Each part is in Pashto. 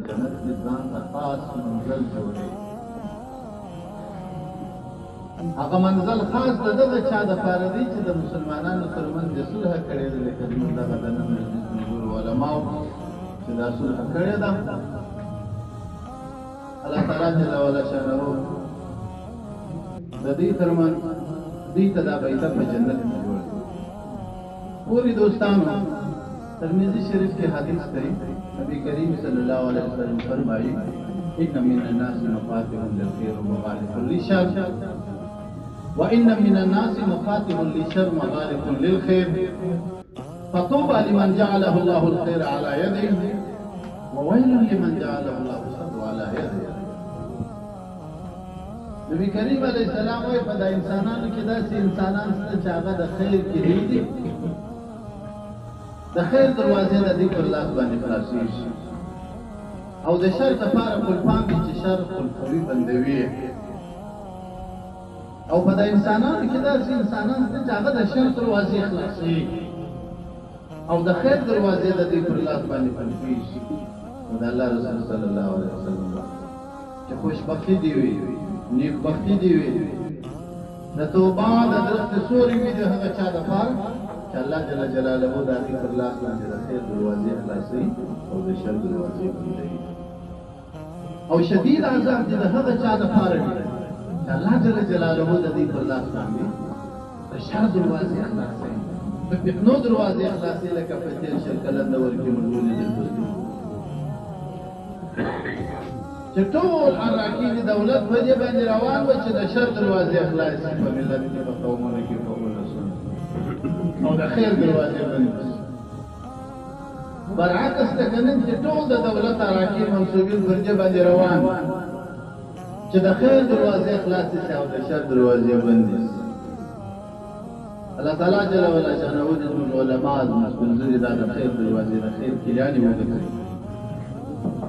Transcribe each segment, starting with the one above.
جنت کې ځان ته خاص منزل جوړوي. هغه منزل خاص د دغه چا دپاره دی چې د مسلمانانو ترمنځ د صلح کړې ده. لکه زموږ دغه د نن ورځې ملګرو علماو چې دا صلح کړې ده، الله تعالی جل وعلا شانه د دې ترمنځ دوی ته دا بیته په جنت کې جوړ کړي. پوری دوستانو، ترمذی شریف کې حدیث دی، نبی کریم صلی الله علیه وسلم فرمایي ان من الناس مفاتيح للخير ومغالق للشر وان من الناس مفاتيح للشر ومغالق للخير فطوبى لمن جعله الله الخير على يده وويل لمن جعله الله الشر على يده. نبی کریم علیه السلام وایي په دا انسانانو کې داسې انسانان شته چې هغه د خیر کلي دي، د خیر دروازې د دوی پر لاس باندې خلاصېږي، او د شر دپاره قلفان دي چې شر قلفوي بندوي. او په دا انسانانو کې داسې انسانان شته چې هغه د شر دروازې خلاصېږي او د خیر دروازې د دوی پر لاس باندې خلاصېږي. نو د الله رسول صلی الله علیه وسلم چې خوشبختي دي وي، نیکبختي دي وي، د توبه د درخت سوري وي د هغه چا دپاره چې الله جل جلاله د هغې پر لاس باندې د خیر دروازې خلاصوي او د شر دروازې بندوي. او شدید عذاب چې د هغه چا دپاره وي چې الله جل جلاله د دې پر لاس باندې د شر دروازې خلاصوي، د فتنو دروازې خلاصوي، لکه په تېر شل کلن دور کې موږ ولیدل چې ټول عراقي د دولت په دې باندې روان و چې د شر دروازې خلاص شي په ملت کې، په قومونو کې، په ولسونو او د خیر دروازې بندې شي. برعکس د نن چې ټول د دولت عراقي منصوبین پر دې باندې روان چې د خیر دروازې خلاص شي او د شر دروازې بندې شي. الله تعالی جل وعلا شانه د علماء مسؤلین دا د خیر دروازې د خیر کلیانې وګرځي.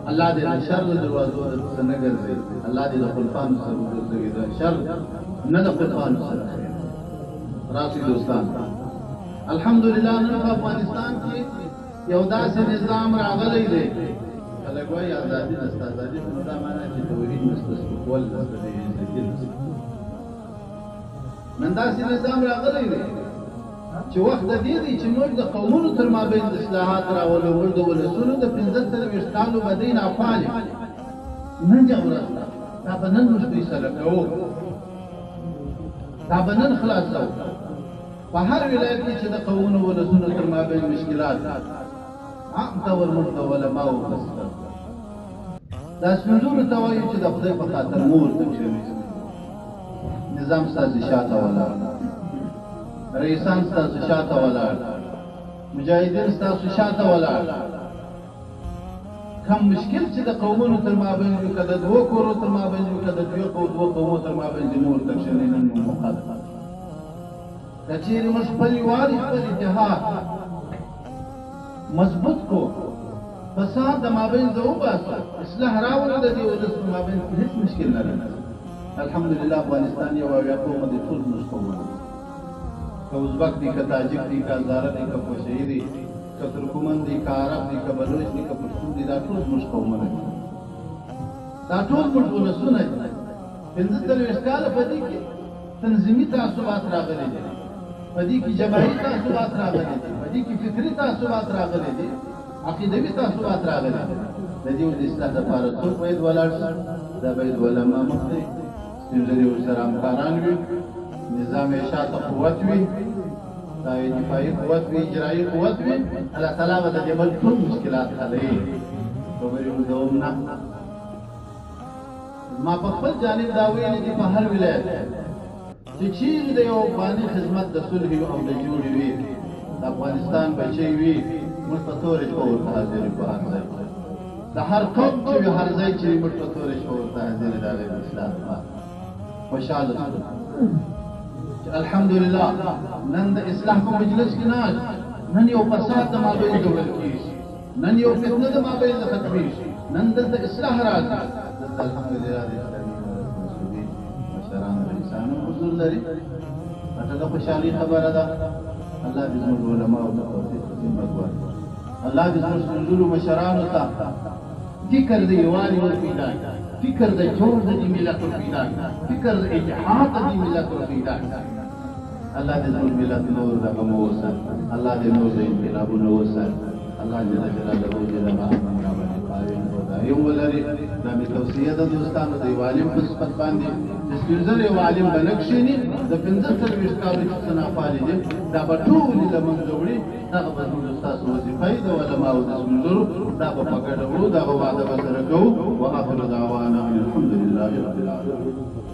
الله دې د شر دروازو څخه نه ګرځي، الله دې د خلفانو سره وګرځي، د شر نه د خلفانو سره. راسي دوستان، الحمدلله نن په افغانستان کې یو داسې نظام راغلی دی، خلک وایي ازادي نشته، ازادي په دا معنی چې توحید نشته، کول نشته، عزت نشته. نن داسې نظام راغلی دی چې وخت د دې دی چې موږ د قومونو تر مابین اصلاحات راولو، موږ د ولسونو د 45 کالو بدۍ نافعال نن یې ورځ ده، دا به نن موږ فیصله کوو، دا به نن خلاصوو. په هر ولایت کې چې د قومونو ولسونو تر مابین مشکلات عام طور موږ د علماو مسله دا سپینځورو ته وایو چې د خدای په خاطر مور ته کښېنئ، نظام ستاسې شاته ولاړ، رئیسان ستاسو شاته ولاړ، مجاهدین ستاسو شاته ولاړ. کم مشکل چې د قومونو تر مابین وي، که د دوو کورو تر مابین وي، که د دوو قومو تر مابین د مور ته کښېنئ، نن مو موقع ده. که چېرې موږ خپل یووالي، خپل اتحاد مضبوط کو، فساد د مابین ځه وباسو، اصلاح راولو د دې ولس په مابین کې، هېڅ مشکل نه لري. الحمدلله افغانستان یو اویا قومه دی، ټول زموږ قومونه دي، که ازبک دی، که تاجک دی، که هزاره دی، که پوشهی دی، که ترکمن دی، که عرب دی، که بلوچ دی، که پښتون دی، دا ټول زموږ قومونه دي، دا ټول زموږ ولسونه دي. 45 کاله په دې کې تنظیمي تعصبات راغلي دي، په دې کې جماعي تعصبات راغلي دي، په دې کې فکري تعصبات راغلي دي، عقیدوي تعصبات راغلي دي. د دې د اصلاح لپاره څوک باید ولاړ شي؟ دا باید علما مخکې سپین ږیري ورسره همکاران وي، نظام شاته قوت وي، دا دفاعي قوت وي، اجرایي قوت وي. الله تعالی به د دې ملک ټول مشکلات حلوي. خبرې اوږدوم نه، ما په خپل جانب دا ویلي دي په هر ولایت چې چیرې د یو افغاني خدمت د صلح او د جوړې وي، د افغانستان بچی وي، موږ په توره شپه ورته حاضر یو. په هر ځای د هر قوم چې وي، هر ځای چې وي، موږ په توره شپه ورته حاضر یو. د هغې د اصلاح لپاره خوشحاله شو چې الحمدلله نن د اصلاح په مجلس کې ناست، نن یو فساد د مابین جوړل کېږي، نن یو فتنه د مابین ختمېږي، نن دلته اصلاح راځي. دلته الحمدلله د اسلامي مسؤلین مشران رئیسان حضور لري، دا د خوشحالۍ خبره ده. الله دې زموږ علماو ته توفیق نصیب ورکړي، الله دې زموږ ټولو مشرانو ته فکر د یووالي ورپیدا فکر د جوړ د دې ملت ورپیدا فکر د اتحاد د دې ملت ورپیدا الله دې زموږ ملت نور دغه مو وسات الله دې نور د انقلابونو وسات الله جل جلاله دې د امن را باندې قائم او دایم ولري دا مې توصیه ده دوستانو د یو عالم په صفت باندې چې سپینځل یو عالم بنکشینی د 15 کالو چې سنافالي دي دا به ټول له منځه وړي دغه به زموږ ستاسو وظیفه د علماو د سپینځلو دا به په ګډه وو دغه وعده به سره کوو واخر دعوانا الحمد لله رب العالمین